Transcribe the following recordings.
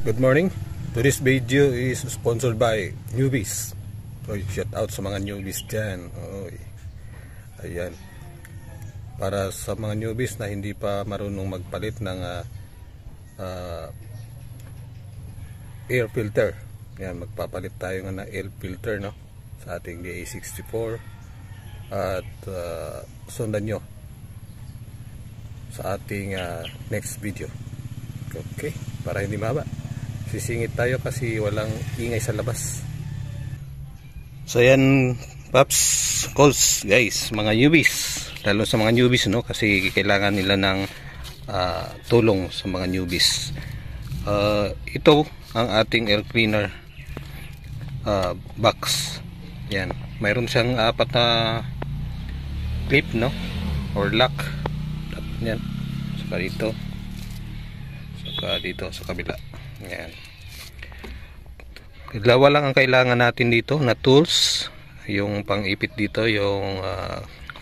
Good morning. Today's video is sponsored by Newbies. Oy, shout out sa mga newbies dyan. Oy. Ayan. Para sa mga newbies na hindi pa marunong magpalit ng air filter. Ayan, magpapalit tayo ng air filter, no? Sa ating DA64. At sundan nyo sa ating next video. Okay, para hindi mahaba. Sisingit tayo kasi walang ingay sa labas. So yan, Paps, calls guys, mga newbies, lalo sa mga newbies, no, kasi kailangan nila ng tulong sa mga newbies. Ito ang ating air cleaner box. Yan, mayroon siyang 4 na clip, no, or lock. Yan, saka dito, saka dito sa kabila. Yan. Dalawa lang ang kailangan natin dito na tools. Yung pang-ipit dito, yung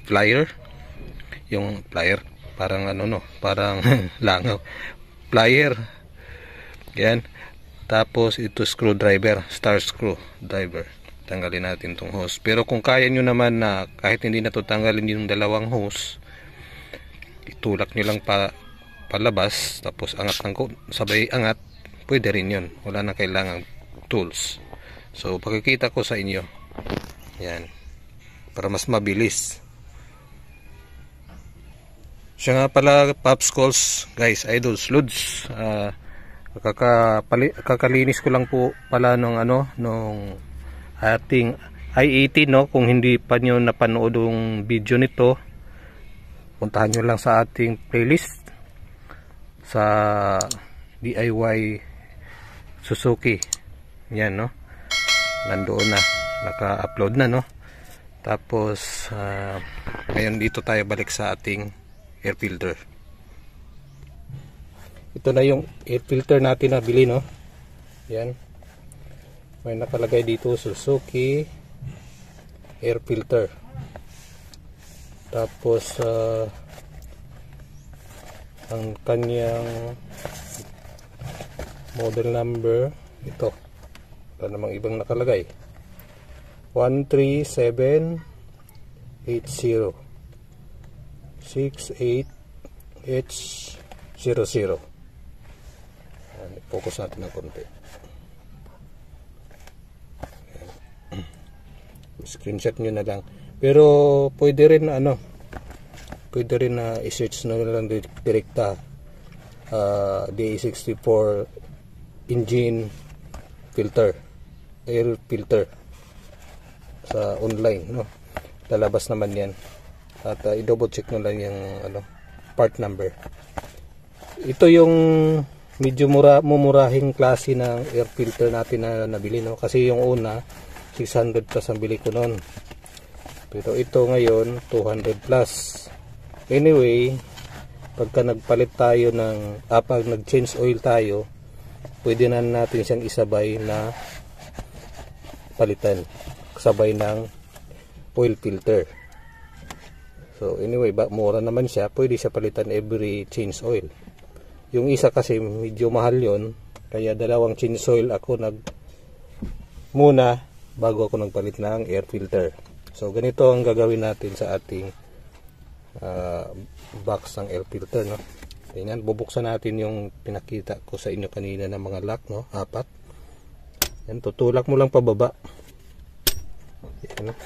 plier. Yung plier, parang ano, no, parang langaw. Plier. Yan. Tapos ito screwdriver, star screwdriver. Tanggalin natin tong hose. Pero kung kaya nyo naman na kahit hindi na to tanggalin yung dalawang hose, itulak nyo lang palabas, tapos angat ng sabay angat, pwede rin yun. Wala na kailangang tools. So pakikita ko sa inyo yan para mas mabilis. Siya nga pala, Pops calls guys, idols, loads, kakalinis ko lang po pala nung nung ating i80, no. Kung hindi pa nyo napanood yung video nito, puntahan nyo lang sa ating playlist sa DIY Suzuki. Yan, no, nandoon na, naka-upload na, no. Tapos ngayon dito tayo balik sa ating air filter. Ito na yung air filter natin na bili, no. Yan, may nakalagay dito Suzuki air filter. Tapos ang kanyang model number, ito, wala namang ibang nakalagay, 13780 68H00. Focus natin ng konti. Screenshot nyo na lang. Pero pwede rin pwede rin na i-search na lang direkta DA64 engine filter, air filter sa online, no. Lalabas naman yan. At i-double check nyo lang yung part number. Ito yung medyo mumurahing klase ng air filter natin na nabili, no. Kasi yung una 600 plus ang bili ko noon. Pero ito ngayon 200 plus. Anyway, pagka nagpalit tayo ng pag nag-change oil tayo, pwede na natin siyang isabay na palitan kasabay ng oil filter. So anyway, mura naman siya, pwede siya palitan every change oil. Yung isa kasi medyo mahal yon, kaya dalawang change oil ako muna bago ako nagpalit ng air filter. So ganito ang gagawin natin sa ating box ng air filter, no. Tingnan, bubuksan natin yung pinakita ko sa inyo kanina ng mga lock, no, 4. Yan, tutulak mo lang pababa. Yan, no.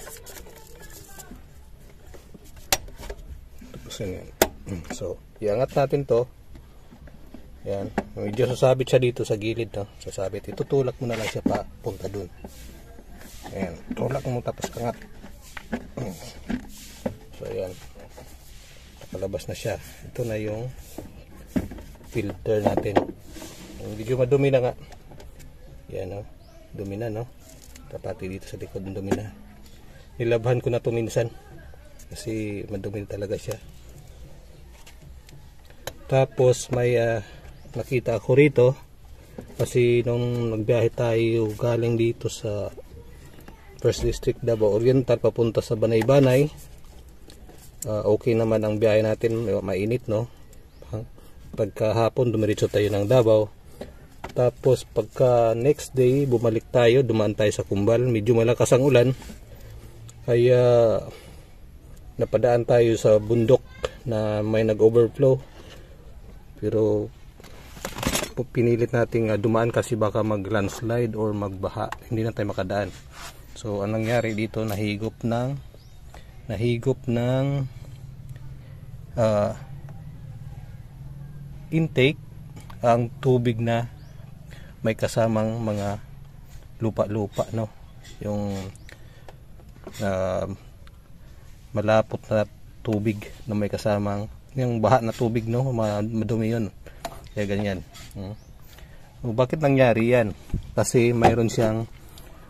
Tapos yan. So iangat natin to. Yan, medyo sasabit siya dito sa gilid, no. Sasabit, itutulak mo na lang siya papunta dun. Ayan, tulak mo tapos kangat. So ayan, nakalabas na siya. Ito na yung filter natin. Medyo madumi na nga. Yan, no, dumi na, no. Tapati dito sa likod, dumi na. Nilabhan ko na ito minsan kasi madumi talaga siya. Tapos may nakita ako rito kasi nung nagbiyahe tayo galing dito sa First District Davao Oriental papunta sa Banay-Banay, okay naman ang biyahe natin, mainit, no. Pagkahapon dumiretso tayo ng Davao. Tapos pagka next day bumalik tayo, dumaan tayo sa Kumbal, medyo malakas ang ulan, kaya napadaan tayo sa bundok na may nag-overflow, pero pinilit nating dumaan kasi baka mag-landslide or magbaha, hindi na tayo makadaan. So anong nangyari dito, nahigop ng intake ang tubig na may kasamang mga lupa-lupa, no, yung malapot na tubig na may kasamang yung baha na tubig, no, madumi yun, kaya ganyan. Bakit nangyari yan? Kasi mayroon siyang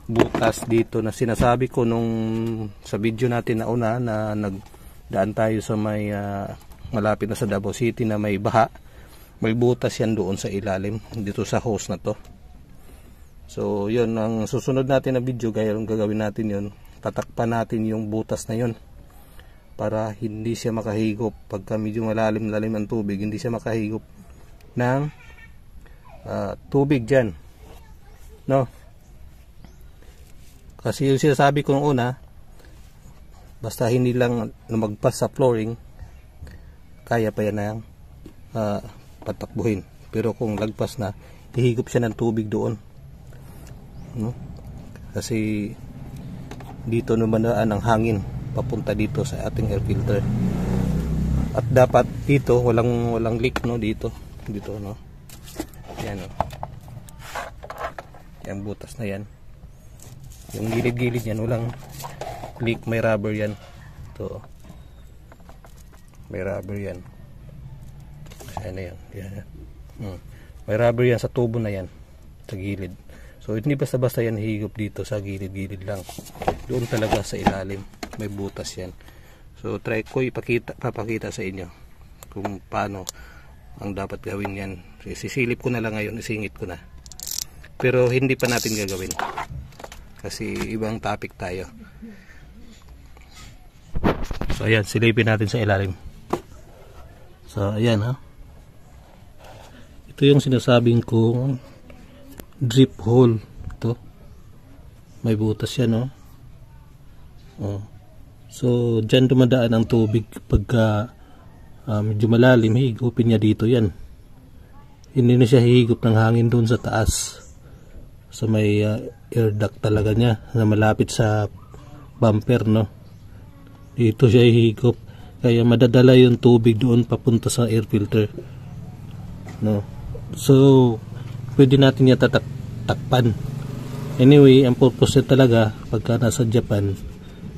butas dito na sinasabi ko nung sa video natin na una na nagdaan tayo sa may malapit na sa Davao City na may baha. May butas yan doon sa ilalim dito sa hose na to. So yun ang susunod natin na video, gayong gagawin natin yun, tatakpan natin yung butas na yun para hindi siya makahigop. Pagka medyo malalim-lalim ang tubig, hindi siya makahigop ng tubig dyan, no? Kasi yung sinasabi ko nung una, basta hindi lang lumagpas sa flooring, kaya pa yan na patakbuhin. Pero kung lagpas na, hihigop siya ng tubig doon, no? Kasi dito naman ang hangin papunta dito sa ating air filter. At dapat dito walang leak, no, dito, no. Yan, no. Yan butas na yan. Yung gilid-gilid yan, walang leak, may rubber yan. Ito. May rubber yan. Ano yan? Yan. May rubber yan sa tubo na yan, sa gilid. So hindi basta-basta yan higop dito sa gilid-gilid lang. Doon talaga sa ilalim may butas yan. So try ko papakita sa inyo kung paano ang dapat gawin yan. Sisilip ko na lang ngayon, isingit ko na. Pero hindi pa natin gagawin kasi ibang topic tayo. So ayan, silipin natin sa ilalim. So ayan, ha. Ito yung sinasabing kong drip hole. Ito. May butas yan, no. Oh. So dyan dumadaan ang tubig pagka medyo malalim, higupin niya dito yan. Hindi na siya hihigop ng hangin doon sa taas. Sa may air duct talaga niya na malapit sa bumper, no. Dito siya hihigop, kaya madadala yung tubig doon papunta sa air filter, no. So pwede natin yan takpan. Anyway, ang purpose talaga pagka nasa Japan,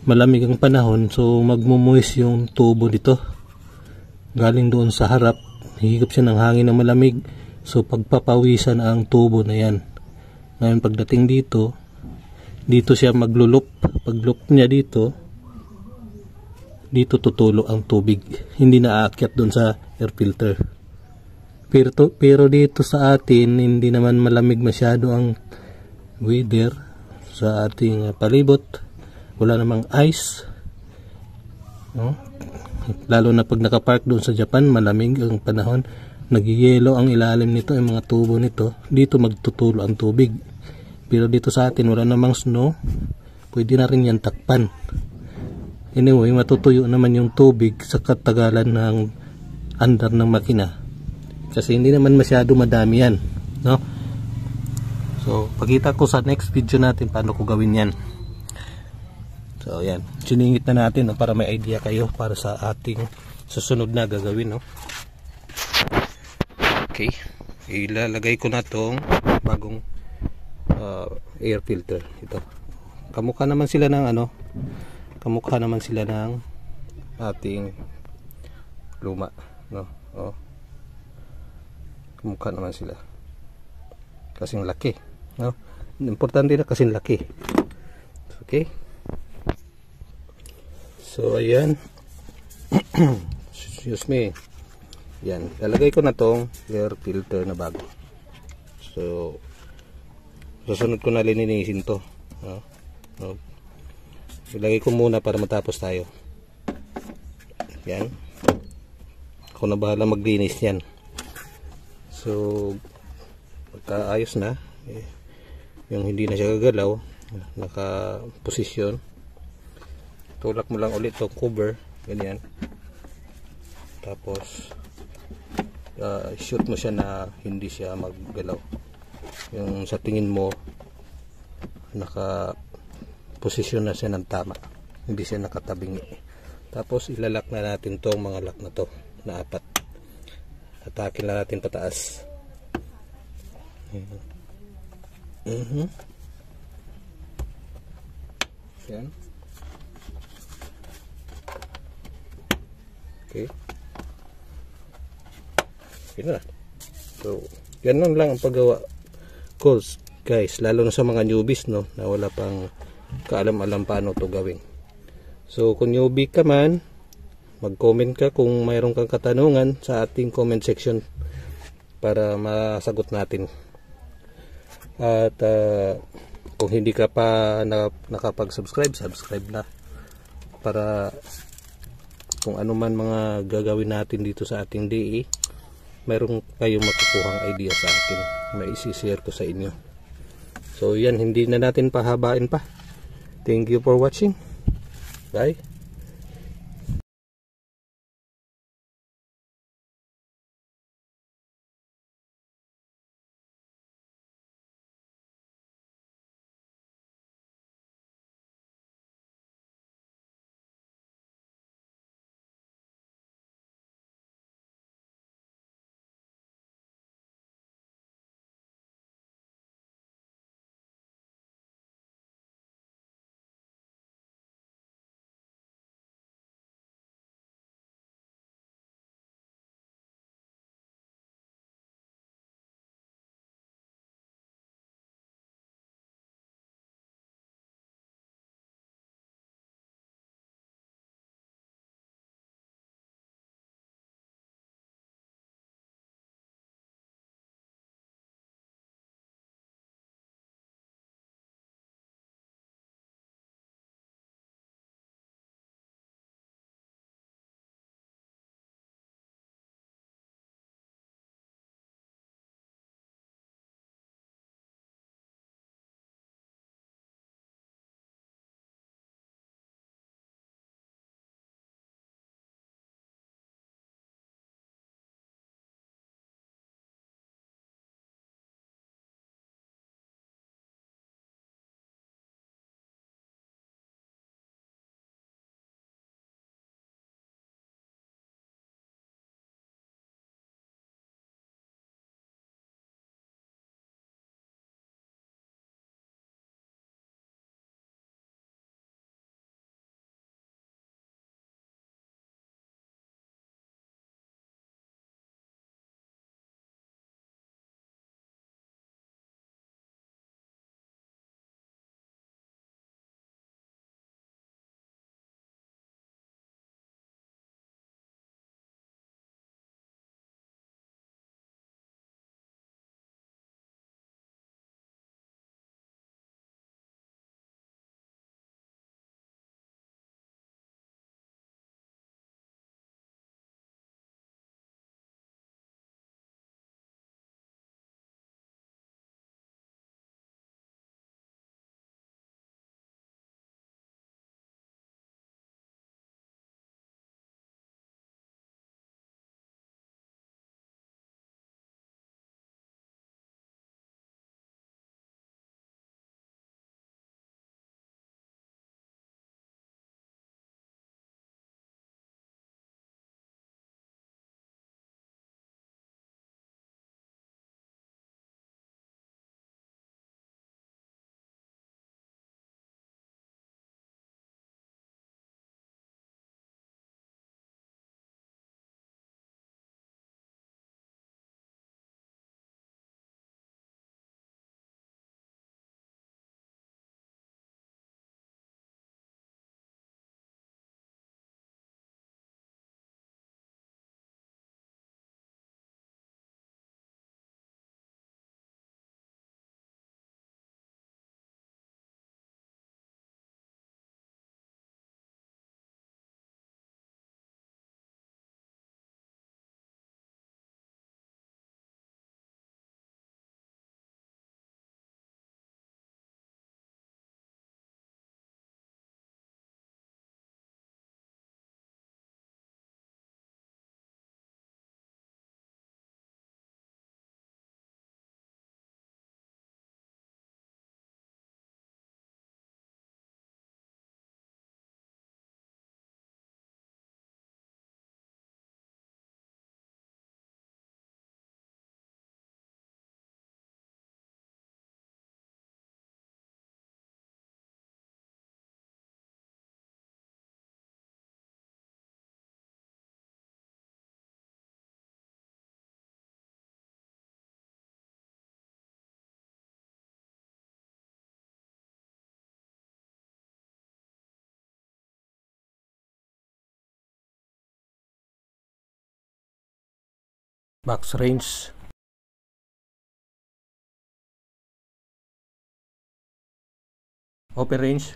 malamig ang panahon, so magmumuis yung tubo dito galing doon sa harap, hihigop siya ng hangin na malamig, so pagpapawisan ang tubo na yan. Ngayon pagdating dito siya maglulup. Pag loop niya dito tutulo ang tubig, hindi na aakyat doon sa air filter. Pero dito sa atin hindi naman malamig masyado ang weather sa ating palibot, wala namang ice, no? Lalo na pag nakapark doon sa Japan, malamig ang panahon, nagyayelo ang ilalim nito, ang mga tubo nito, dito magtutulo ang tubig. Pero dito sa atin wala namang snow, pwede na rin yan takpan. Anyway, matutuyo naman yung tubig sa katagalan ng andar ng makina, kasi hindi naman masyado madami yan, no? So pakita ko sa next video natin paano ko gawin yan. So yan, siningit na natin, no, para may idea kayo para sa ating susunod na gagawin, no? Okay, ilalagay ko na tong bagong air filter. Ito, kamukha naman sila ng ating luma, no? Oh, kamukha naman sila, kasing laki, no? Importante na kasing laki. Okay, so ayan. Excuse me. Yan, lalagay ko na tong air filter na bago. So susunod ko na linisin to, no? No. Ilagay ko muna para matapos tayo. Yan, ako na bahala maglinis yan. So pagkaayos na, yung hindi na siya gagalaw, naka-posisyon, tulak mo lang ulit itong cover, ganyan. Tapos shoot mo siya na hindi siya maggalaw, yung sa tingin mo naka-posisyon na siya ng tama, hindi siya nakatabingi. Tapos ilalak na natin tong mga lock na to na 4. Atakin na natin pataas. Yan. Okay. Yun na. So, ganun lang ang paggawa, guys, lalo na sa mga newbies, no, na wala pang kaalam-alam paano to gawin. So, kung newbie ka man, mag-comment ka kung mayroon kang katanungan sa ating comment section para masagot natin. At kung hindi ka pa nakapag-subscribe, subscribe na para kung ano man mga gagawin natin dito sa ating DE, mayroon kayong makukuhang idea sa akin, may isi-share ko sa inyo. So yan, hindi na natin pahabain pa. Thank you for watching. Bye. max range, open range,